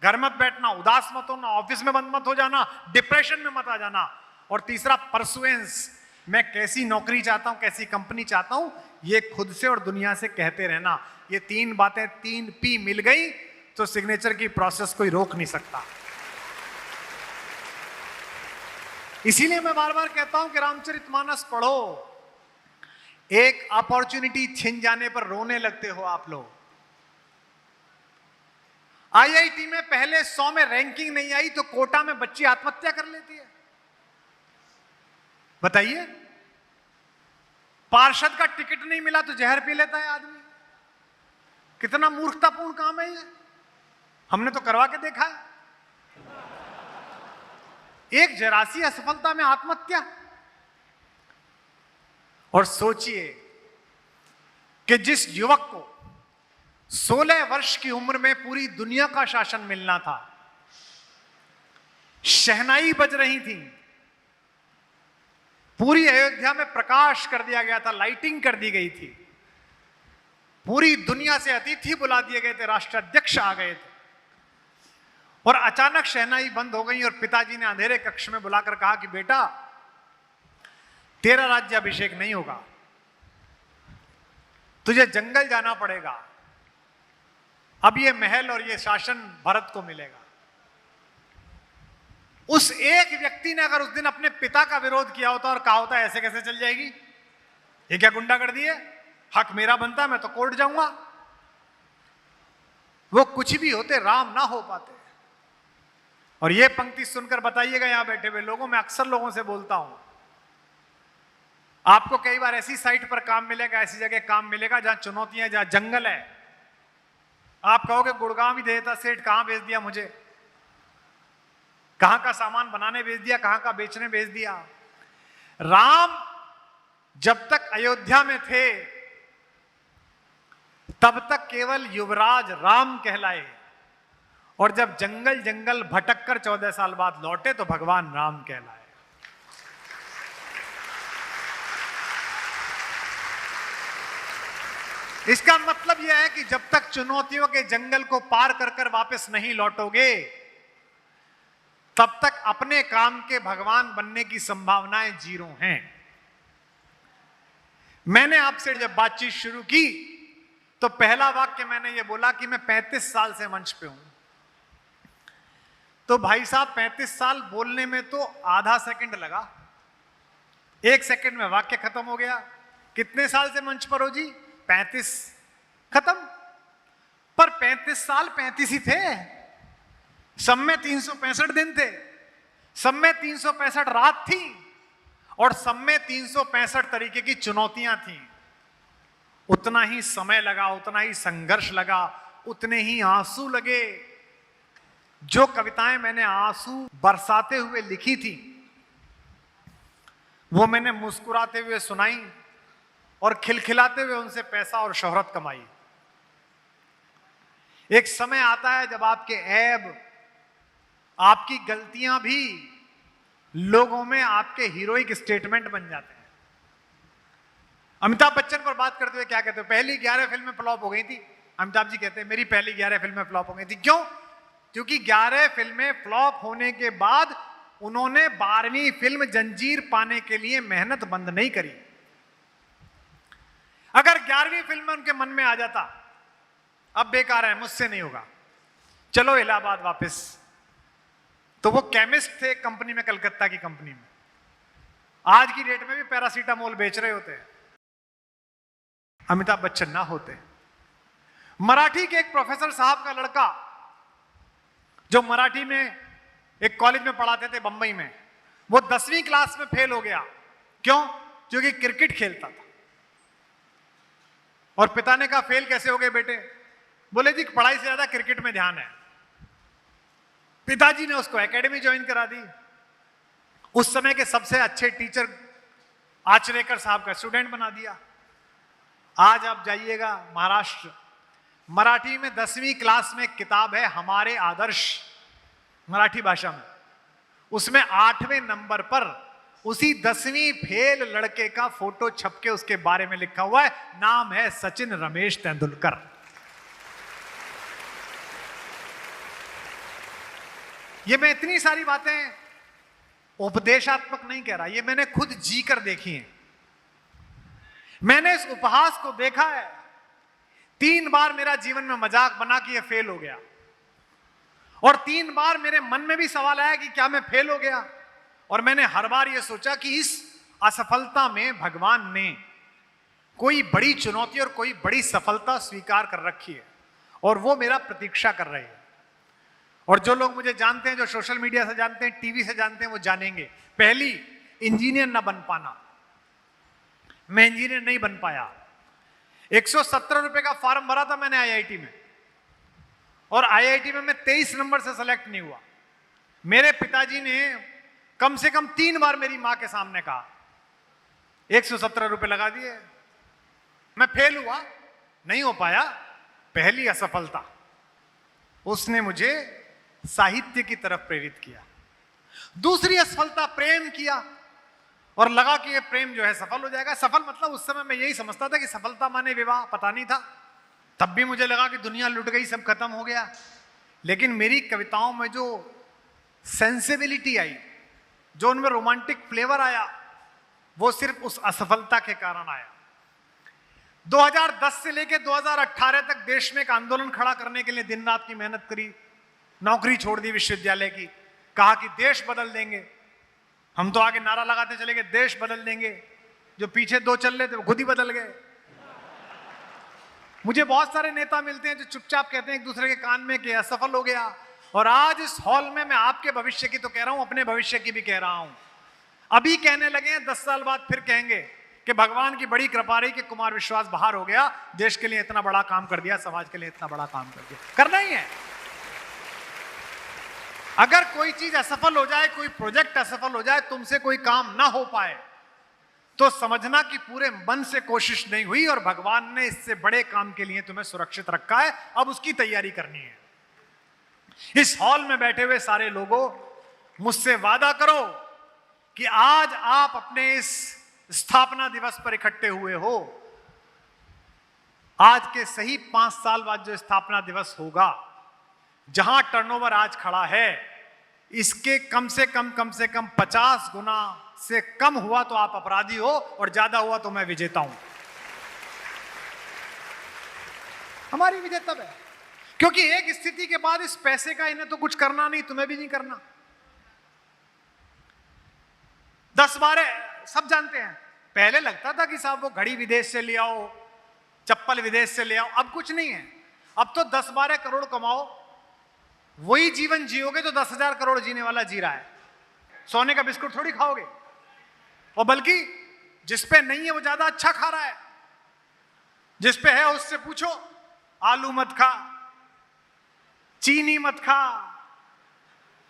घर मत बैठना, उदास मत होना, ऑफिस में बंद मत हो जाना, डिप्रेशन में मत आ जाना। और तीसरा, परसुएंस, मैं कैसी नौकरी चाहता हूं, कैसी कंपनी चाहता हूं, ये खुद से और दुनिया से कहते रहना। ये 3 बातें, 3 P मिल गई तो सिग्नेचर की प्रोसेस कोई रोक नहीं सकता। इसीलिए मैं बार बार कहता हूं कि रामचरितमानस पढ़ो। एक अपॉर्चुनिटी छिन जाने पर रोने लगते हो आप लोग। IIT में पहले 100 में रैंकिंग नहीं आई तो कोटा में बच्ची आत्महत्या कर लेती है। बताइए, पार्षद का टिकट नहीं मिला तो जहर पी लेता है आदमी। कितना मूर्खतापूर्ण काम है ये, हमने तो करवा के देखा है। एक जरासी असफलता में आत्महत्या। और सोचिए कि जिस युवक को 16 वर्ष की उम्र में पूरी दुनिया का शासन मिलना था, शहनाई बज रही थी, पूरी अयोध्या में प्रकाश कर दिया गया था, लाइटिंग कर दी गई थी, पूरी दुनिया से अतिथि बुला दिए गए थे, राष्ट्राध्यक्ष आ गए थे, और अचानक शहनाई बंद हो गई और पिताजी ने अंधेरे कक्ष में बुलाकर कहा कि बेटा, तेरा राज्याभिषेक नहीं होगा, तुझे जंगल जाना पड़ेगा, अब ये महल और ये शासन भरत को मिलेगा। उस एक व्यक्ति ने अगर उस दिन अपने पिता का विरोध किया होता और कहा होता ऐसे कैसे चल जाएगी, ये क्या गुंडागर्दी है, हक मेरा बनता है, मैं तो कोर्ट जाऊंगा, वो कुछ भी होते, राम ना हो पाते। और ये पंक्ति सुनकर बताइएगा, यहां बैठे हुए लोगों, मैं अक्सर लोगों से बोलता हूं, आपको कई बार ऐसी साइट पर काम मिलेगा, ऐसी जगह काम मिलेगा जहां चुनौतियां, जहां जंगल है। आप कहोगे गुड़गांव ही देता सेठ, कहां भेज दिया मुझे, कहां का सामान बनाने भेज दिया, कहां का बेचने भेज दिया। राम जब तक अयोध्या में थे तब तक केवल युवराज राम कहलाए, और जब जंगल जंगल भटक कर 14 साल बाद लौटे तो भगवान राम कहलाए। इसका मतलब यह है कि जब तक चुनौतियों के जंगल को पार कर कर वापस नहीं लौटोगे, तब तक अपने काम के भगवान बनने की संभावनाएं जीरो हैं। मैंने आपसे जब बातचीत शुरू की तो पहला वाक्य मैंने ये बोला कि मैं 35 साल से मंच पे हूं। तो भाई साहब 35 साल बोलने में तो आधा सेकंड लगा, 1 सेकंड में वाक्य खत्म हो गया। कितने साल से मंच पर हो जी? 35, खत्म। पर 35 साल 35 ही थे। सब में 365 दिन थे, सब में 365 रात थी, और सब में 365 तरीके की चुनौतियां थी। उतना ही समय लगा, उतना ही संघर्ष लगा, उतने ही आंसू लगे। जो कविताएं मैंने आंसू बरसाते हुए लिखी थी, वो मैंने मुस्कुराते हुए सुनाई और खिलखिलाते हुए उनसे पैसा और शोहरत कमाई। एक समय आता है जब आपके ऐब, आपकी गलतियां भी लोगों में आपके हीरोइक स्टेटमेंट बन जाते हैं। अमिताभ बच्चन पर बात करते हुए क्या कहते हैं? पहली 11 फिल्में फ्लॉप हो गई थी। अमिताभ जी कहते हैं मेरी पहली 11 फिल्में फ्लॉप हो गई थी। क्यों? क्योंकि 11 फिल्में फ्लॉप होने के बाद उन्होंने 12वीं फिल्म जंजीर पाने के लिए मेहनत बंद नहीं करी। अगर 11वीं फिल्म में उनके मन में आ जाता अब बेकार है, मुझसे नहीं होगा, चलो इलाहाबाद वापस, तो वो केमिस्ट थे कंपनी में, कलकत्ता की कंपनी में, आज की डेट में भी पैरासीटामोल बेच रहे होते हैं। अमिताभ बच्चन ना होते। मराठी के एक प्रोफेसर साहब का लड़का जो मराठी में एक कॉलेज में पढ़ाते थे बंबई में, वो 10वीं क्लास में फेल हो गया। क्यों? क्योंकि क्रिकेट खेलता था। और पिता ने कहा फेल कैसे हो गए बेटे? बोले जी पढ़ाई से ज्यादा क्रिकेट में ध्यान है। पिताजी ने उसको एकेडमी ज्वाइन करा दी। उस समय के सबसे अच्छे टीचर आचरेकर साहब का स्टूडेंट बना दिया। आज आप जाइएगा महाराष्ट्र, मराठी में 10वीं क्लास में एक किताब है हमारे आदर्श, मराठी भाषा में, उसमें 8वें नंबर पर उसी 10वीं फेल लड़के का फोटो छपके उसके बारे में लिखा हुआ है, नाम है सचिन रमेश तेंदुलकर। ये मैं इतनी सारी बातें उपदेशात्मक नहीं कह रहा, ये मैंने खुद जी कर देखी है। मैंने इस उपहास को देखा है। 3 बार मेरा जीवन में मजाक बना कि ये फेल हो गया, और 3 बार मेरे मन में भी सवाल आया कि क्या मैं फेल हो गया, और मैंने हर बार ये सोचा कि इस असफलता में भगवान ने कोई बड़ी चुनौती और कोई बड़ी सफलता स्वीकार कर रखी है, और वो मेरा प्रतीक्षा कर रहे हैं। और जो लोग मुझे जानते हैं, जो सोशल मीडिया से जानते हैं, टीवी से जानते हैं, वो जानेंगे। पहली, इंजीनियर ना बन पाना। मैं इंजीनियर नहीं बन पाया। 117 रुपए का फॉर्म भरा था मैंने आईआईटी में, और आईआईटी में मैं 23 नंबर से सेलेक्ट नहीं हुआ। मेरे पिताजी ने कम से कम 3 बार मेरी मां के सामने कहा 117 रुपए लगा दिए। मैं फेल हुआ, नहीं हो पाया। पहली असफलता, उसने मुझे साहित्य की तरफ प्रेरित किया। दूसरी असफलता, प्रेम किया, और लगा कि ये प्रेम जो है सफल हो जाएगा। सफल मतलब उस समय मैं यही समझता था कि सफलता माने विवाह, पता नहीं था। तब भी मुझे लगा कि दुनिया लुट गई, सब खत्म हो गया। लेकिन मेरी कविताओं में जो सेंसिबिलिटी आई, जो उनमें रोमांटिक फ्लेवर आया, वो सिर्फ उस असफलता के कारण आया। 2010 से लेकर 2018 तक देश में एक आंदोलन खड़ा करने के लिए दिन रात की मेहनत करी। नौकरी छोड़ दी विश्वविद्यालय की, कहा कि देश बदल देंगे। हम तो आगे नारा लगाते चले गए देश बदल देंगे। जो पीछे 2 चल रहे थे वो खुद ही बदल गए। मुझे बहुत सारे नेता मिलते हैं जो चुपचाप कहते हैं एक दूसरे के कान में कि असफल हो गया। और आज इस हॉल में मैं आपके भविष्य की तो कह रहा हूं, अपने भविष्य की भी कह रहा हूं। अभी कहने लगे हैं, 10 साल बाद फिर कहेंगे कि भगवान की बड़ी कृपा रही कि कुमार विश्वास बाहर हो गया, देश के लिए इतना बड़ा काम कर दिया, समाज के लिए इतना बड़ा काम कर दिया। करना ही है। अगर कोई चीज असफल हो जाए, कोई प्रोजेक्ट असफल हो जाए, तुमसे कोई काम ना हो पाए, तो समझना कि पूरे मन से कोशिश नहीं हुई और भगवान ने इससे बड़े काम के लिए तुम्हें सुरक्षित रखा है। अब उसकी तैयारी करनी है। इस हॉल में बैठे हुए सारे लोगों, मुझसे वादा करो कि आज आप अपने इस स्थापना दिवस पर इकट्ठे हुए हो, आज के सही 5 साल बाद जो स्थापना दिवस होगा, जहां टर्नओवर आज खड़ा है, इसके कम से कम 50 गुना से कम हुआ तो आप अपराधी हो, और ज्यादा हुआ तो मैं विजेता हूं। हमारी विजय तब है क्योंकि एक स्थिति के बाद इस पैसे का इन्हें तो कुछ करना नहीं, तुम्हें भी नहीं करना। 10-12 सब जानते हैं। पहले लगता था कि साहब वो घड़ी विदेश से ले आओ, चप्पल विदेश से ले आओ, अब कुछ नहीं है। अब तो 10-12 करोड़ कमाओ, वही जीवन जियोगे तो 10,000 करोड़ जीने वाला जी रहा है। सोने का बिस्कुट थोड़ी खाओगे, और बल्कि जिस पे नहीं है वो ज्यादा अच्छा खा रहा है। जिस पे है उससे पूछो, आलू मत खा, चीनी मत खा,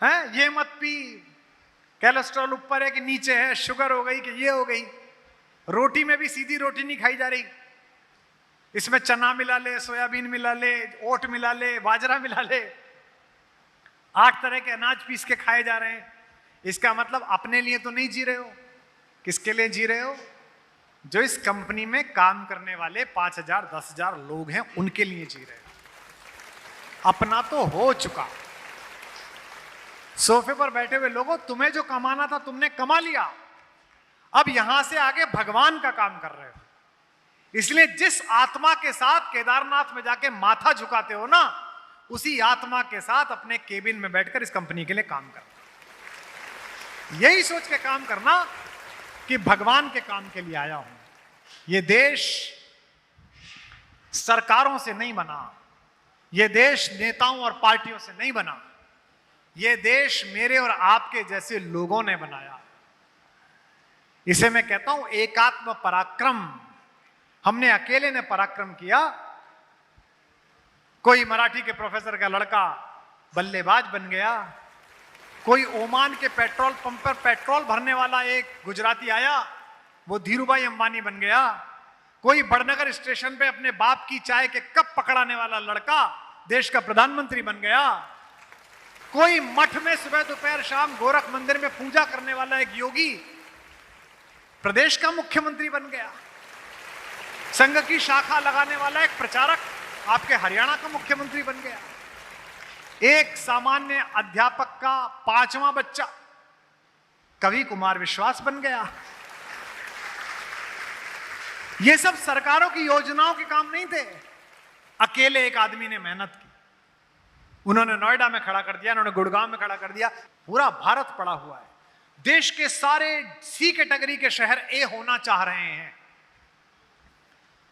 है ये मत पी, कोलेस्ट्रॉल ऊपर है कि नीचे है, शुगर हो गई कि ये हो गई। रोटी में भी सीधी रोटी नहीं खाई जा रही, इसमें चना मिला ले, सोयाबीन मिला ले, ओट मिला ले, बाजरा मिला ले, 8 तरह के अनाज पीस के खाए जा रहे हैं। इसका मतलब अपने लिए तो नहीं जी रहे हो। किसके लिए जी रहे हो? जो इस कंपनी में काम करने वाले 5,000-10,000 लोग हैं, उनके लिए जी रहे हो। अपना तो हो चुका। सोफे पर बैठे हुए लोगों, तुम्हें जो कमाना था तुमने कमा लिया, अब यहां से आगे भगवान का काम कर रहे हो। इसलिए जिस आत्मा के साथ केदारनाथ में जाके माथा झुकाते हो ना, उसी आत्मा के साथ अपने केबिन में बैठकर इस कंपनी के लिए काम करना। यही सोच के काम करना कि भगवान के काम के लिए आया हूं। यह देश सरकारों से नहीं बना, यह देश नेताओं और पार्टियों से नहीं बना, यह देश मेरे और आपके जैसे लोगों ने बनाया। इसे मैं कहता हूं एकात्म पराक्रम। हमने अकेले ने पराक्रम किया। कोई मराठी के प्रोफेसर का लड़का बल्लेबाज बन गया, कोई ओमान के पेट्रोल पंप पर पेट्रोल भरने वाला एक गुजराती आया, वो धीरूभाई अंबानी बन गया, कोई बड़नगर स्टेशन पे अपने बाप की चाय के कप पकड़ाने वाला लड़का देश का प्रधानमंत्री बन गया, कोई मठ में सुबह दोपहर शाम गोरख मंदिर में पूजा करने वाला एक योगी प्रदेश का मुख्यमंत्री बन गया, संघ की शाखा लगाने वाला एक प्रचारक आपके हरियाणा का मुख्यमंत्री बन गया, एक सामान्य अध्यापक का 5वां बच्चा कवि कुमार विश्वास बन गया। ये सब सरकारों की योजनाओं के काम नहीं थे, अकेले एक आदमी ने मेहनत की। उन्होंने नोएडा में खड़ा कर दिया, उन्होंने गुड़गांव में खड़ा कर दिया। पूरा भारत पड़ा हुआ है। देश के सारे सी कैटेगरी के शहर ए होना चाह रहे हैं।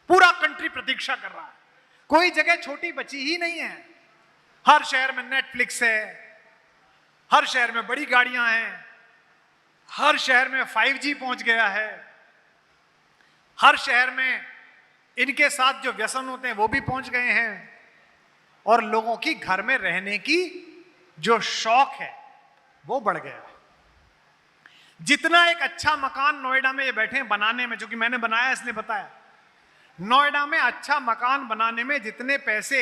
पूरा कंट्री प्रतीक्षा कर रहा है। कोई जगह छोटी बची ही नहीं है। हर शहर में नेटफ्लिक्स है, हर शहर में बड़ी गाड़ियां हैं, हर शहर में 5G पहुंच गया है, हर शहर में इनके साथ जो व्यसन होते हैं वो भी पहुंच गए हैं, और लोगों की घर में रहने की जो शौक है वो बढ़ गया है। जितना एक अच्छा मकान नोएडा में ये बैठे हैं बनाने में, जो कि मैंने बनाया इसलिए बताया, नोएडा में अच्छा मकान बनाने में जितने पैसे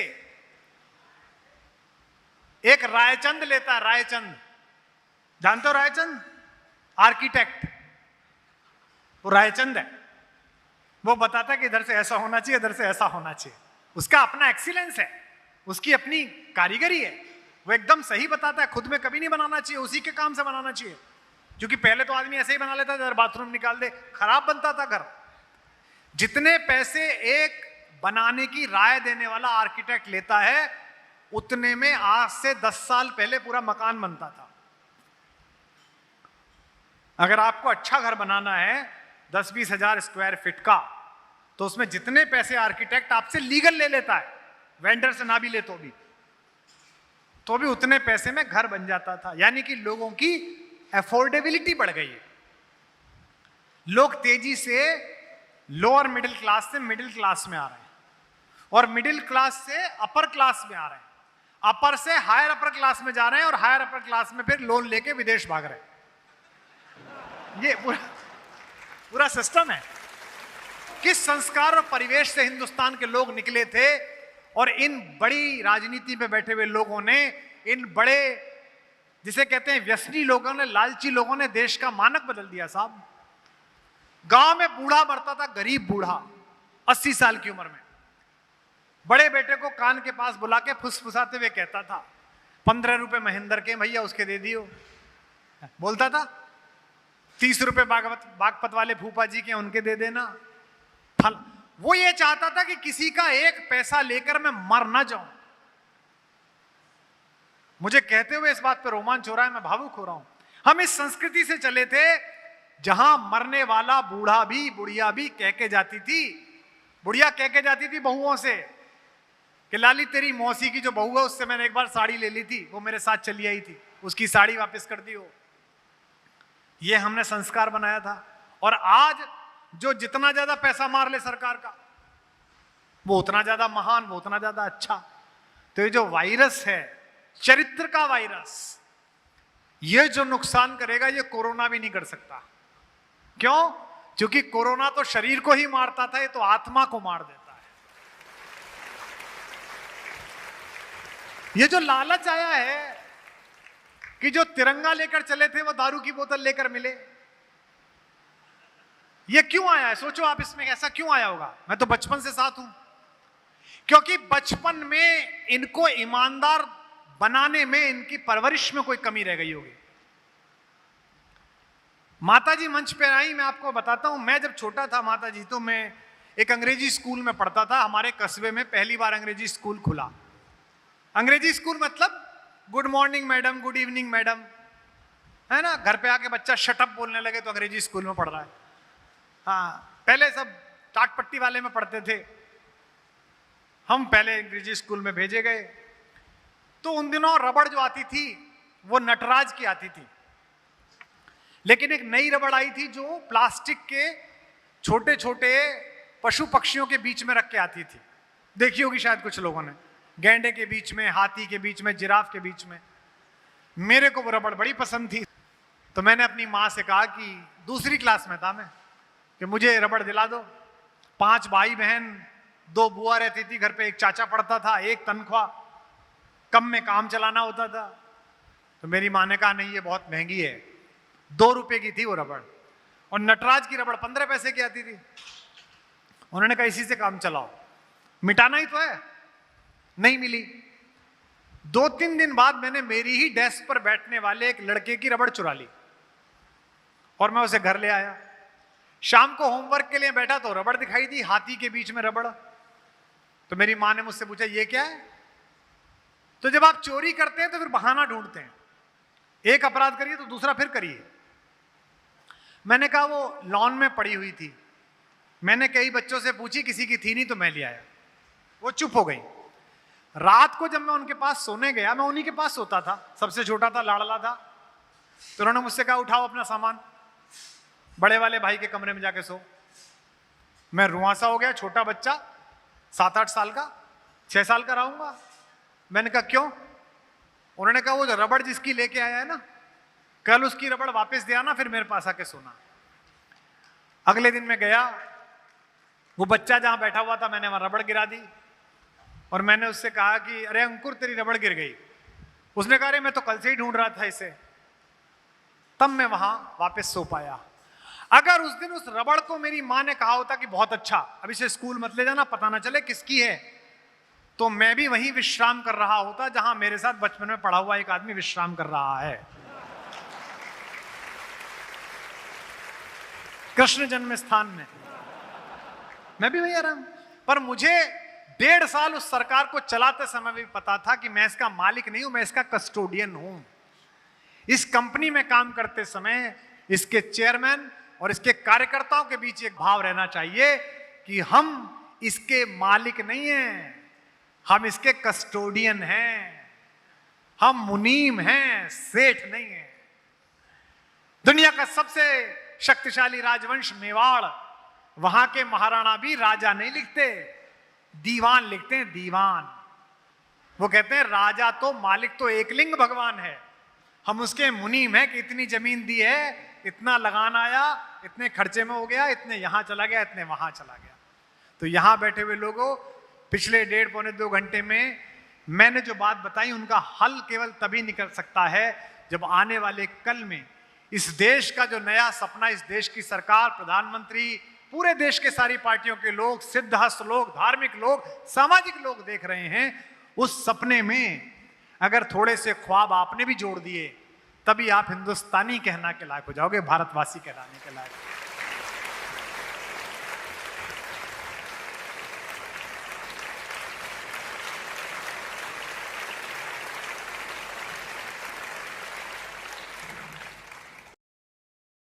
एक रायचंद लेता है, रायचंद जानते हो? रायचंद आर्किटेक्ट, वो रायचंद है। वो बताता है कि इधर से ऐसा होना चाहिए, इधर से ऐसा होना चाहिए। उसका अपना एक्सीलेंस है, उसकी अपनी कारीगरी है। वो एकदम सही बताता है। खुद में कभी नहीं बनाना चाहिए, उसी के काम से बनाना चाहिए। क्योंकि पहले तो आदमी ऐसे ही बना लेता था, इधर बाथरूम निकाल दे, खराब बनता था घर। जितने पैसे एक बनाने की राय देने वाला आर्किटेक्ट लेता है, उतने में आज से 10 साल पहले पूरा मकान बनता था। अगर आपको अच्छा घर बनाना है 10-20 हजार स्क्वायर फीट का, तो उसमें जितने पैसे आर्किटेक्ट आपसे लीगल ले लेता है, वेंडर से ना भी ले तो भी उतने पैसे में घर बन जाता था। यानी कि लोगों की अफोर्डेबिलिटी बढ़ गई है। लोग तेजी से लोअर मिडिल क्लास से मिडिल क्लास में आ रहे हैं, और मिडिल क्लास से अपर क्लास में आ रहे हैं, अपर से हायर अपर क्लास में जा रहे हैं, और हायर अपर क्लास में फिर लोन लेके विदेश भाग रहे हैं। ये पूरा सिस्टम है। किस संस्कार और परिवेश से हिंदुस्तान के लोग निकले थे, और इन बड़ी राजनीति में बैठे हुए लोगों ने, इन बड़े जिसे कहते हैं व्यसनी लोगों ने, लालची लोगों ने देश का मानक बदल दिया साहब। गांव में बूढ़ा मरता था, गरीब बूढ़ा 80 साल की उम्र में, बड़े बेटे को कान के पास बुला के फुसफुसाते हुए कहता था, 15 रुपए महेंद्र के भैया उसके दे दियो। बोलता था 30 रुपए बागपत वाले फूफा जी के उनके दे देना। फल वो ये चाहता था कि किसी का एक पैसा लेकर मैं मर ना जाऊं। मुझे कहते हुए इस बात पर रोमांच हो रहा है, मैं भावुक हो रहा हूं। हम इस संस्कृति से चले थे जहां मरने वाला बूढ़ा भी बुढ़िया भी कह के जाती थी, बुढ़िया कह के जाती थी बहुओं से कि लाली तेरी मौसी की जो बहू है उससे मैंने एक बार साड़ी ले ली थी, वो मेरे साथ चली आई थी, उसकी साड़ी वापस कर दियो। ये हमने संस्कार बनाया था। और आज जो जितना ज्यादा पैसा मार ले सरकार का, वो उतना ज्यादा महान, वो उतना ज्यादा अच्छा। तो ये जो वायरस है, चरित्र का वायरस, ये जो नुकसान करेगा ये कोरोना भी नहीं कर सकता। क्यों? क्योंकि कोरोना तो शरीर को ही मारता था, ये तो आत्मा को मार देता है। ये जो लालच आया है कि जो तिरंगा लेकर चले थे वो दारू की बोतल लेकर मिले, ये क्यों आया है? सोचो आप, इसमें ऐसा क्यों आया होगा? मैं तो बचपन से साथ हूं, क्योंकि बचपन में इनको ईमानदार बनाने में, इनकी परवरिश में कोई कमी रह गई होगी। माताजी मंच पे आई, मैं आपको बताता हूं, मैं जब छोटा था माताजी, तो मैं एक अंग्रेजी स्कूल में पढ़ता था। हमारे कस्बे में पहली बार अंग्रेजी स्कूल खुला। अंग्रेजी स्कूल मतलब good morning madam, good evening madam, है ना। घर पे आके बच्चा शटअप बोलने लगे तो अंग्रेजी स्कूल में पढ़ रहा है। हाँ, पहले सब टाट पट्टी वाले में पढ़ते थे, हम पहले अंग्रेजी स्कूल में भेजे गए। तो उन दिनों रबड़ जो आती थी वो नटराज की आती थी, लेकिन एक नई रबड़ आई थी जो प्लास्टिक के छोटे छोटे पशु पक्षियों के बीच में रख के आती थी। देखी होगी शायद कुछ लोगों ने, गैंडे के बीच में, हाथी के बीच में, जिराफ के बीच में। मेरे को वो रबड़ बड़ी पसंद थी, तो मैंने अपनी माँ से कहा कि दूसरी क्लास में था मैं, कि मुझे रबड़ दिला दो। 5 भाई बहन, 2 बुआ रहती थी घर पे, एक चाचा पढ़ता था, एक तनख्वाह, कम में काम चलाना होता था। तो मेरी माँ ने कहा नहीं, ये बहुत महंगी है। 2 रुपए की थी वो रबड़, और नटराज की रबड़ 15 पैसे की आती थी। उन्होंने कहा इसी से काम चलाओ, मिटाना ही तो है। नहीं मिली। 2-3 दिन बाद मैंने मेरी ही डेस्क पर बैठने वाले एक लड़के की रबड़ चुरा ली और मैं उसे घर ले आया। शाम को होमवर्क के लिए बैठा तो रबड़ दिखाई दी, हाथी के बीच में रबड़। तो मेरी माँ ने मुझसे पूछा ये क्या है? तो जब आप चोरी करते हैं तो फिर बहाना ढूंढते हैं, एक अपराध करिए तो दूसरा फिर करिए। मैंने कहा वो लॉन में पड़ी हुई थी। मैंने कई बच्चों से पूछी, किसी की थी नहीं तो मैं ले आया। वो चुप हो गई। रात को जब मैं उनके पास सोने गया, मैं उन्हीं के पास सोता था, सबसे छोटा था, लाडला था। तो उन्होंने मुझसे कहा उठाओ अपना सामान, बड़े वाले भाई के कमरे में जाके सो। मैं रुआंसा हो गया, छोटा बच्चा 7-8 साल का, 6 साल का रहूंगा। मैंने कहा क्यों? उन्होंने कहा वो जो रबड़ जिसकी लेके आया है ना, कल उसकी रबड़ वापस दे आना, फिर मेरे पास आके सोना। अगले दिन मैं गया, वो बच्चा जहां बैठा हुआ था, मैंने वहां रबड़ गिरा दी और मैंने उससे कहा कि अरे अंकुर तेरी रबड़ गिर गई। उसने कहा अरे मैं तो कल से ही ढूंढ रहा था इसे। तब मैं वहां वापस सो पाया। अगर उस दिन उस रबड़ को मेरी माँ ने कहा होता कि बहुत अच्छा, अब इसे स्कूल मत ले जाना, पता ना चले किसकी है, तो मैं भी वहीं विश्राम कर रहा होता जहां मेरे साथ बचपन में पढ़ा हुआ एक आदमी विश्राम कर रहा है, कृष्ण जन्म स्थान में। मैं भी वहीं आ रहा हूं। पर मुझे 1.5 साल उस सरकार को चलाते समय भी पता था कि मैं इसका मालिक नहीं हूं, मैं इसका कस्टोडियन हूं। इस कंपनी में काम करते समय इसके चेयरमैन और इसके कार्यकर्ताओं के बीच एक भाव रहना चाहिए कि हम इसके मालिक नहीं हैं, हम इसके कस्टोडियन हैं, हम मुनीम हैं, सेठ नहीं हैं। दुनिया का सबसे शक्तिशाली राजवंश मेवाड़, वहां के महाराणा भी राजा नहीं लिखते, दीवान लिखते हैं, दीवान। वो कहते हैं राजा तो, मालिक तो एकलिंग भगवान है, हम उसके मुनीम हैं कि इतनी जमीन दी है, इतना लगान आया, इतने खर्चे में हो गया, इतने यहां चला गया, इतने वहां चला गया। तो यहां बैठे हुए लोगों, पिछले 1.5-पौने-2 घंटे में मैंने जो बात बताई, उनका हल केवल तभी निकल सकता है जब आने वाले कल में इस देश का जो नया सपना, इस देश की सरकार, प्रधानमंत्री, पूरे देश के सारी पार्टियों के लोग, सिद्धहस्त लोग, धार्मिक लोग, सामाजिक लोग देख रहे हैं, उस सपने में अगर थोड़े से ख्वाब आपने भी जोड़ दिए, तभी आप हिंदुस्तानी कहना के लायक हो जाओगे, भारतवासी कहलाने के लायक।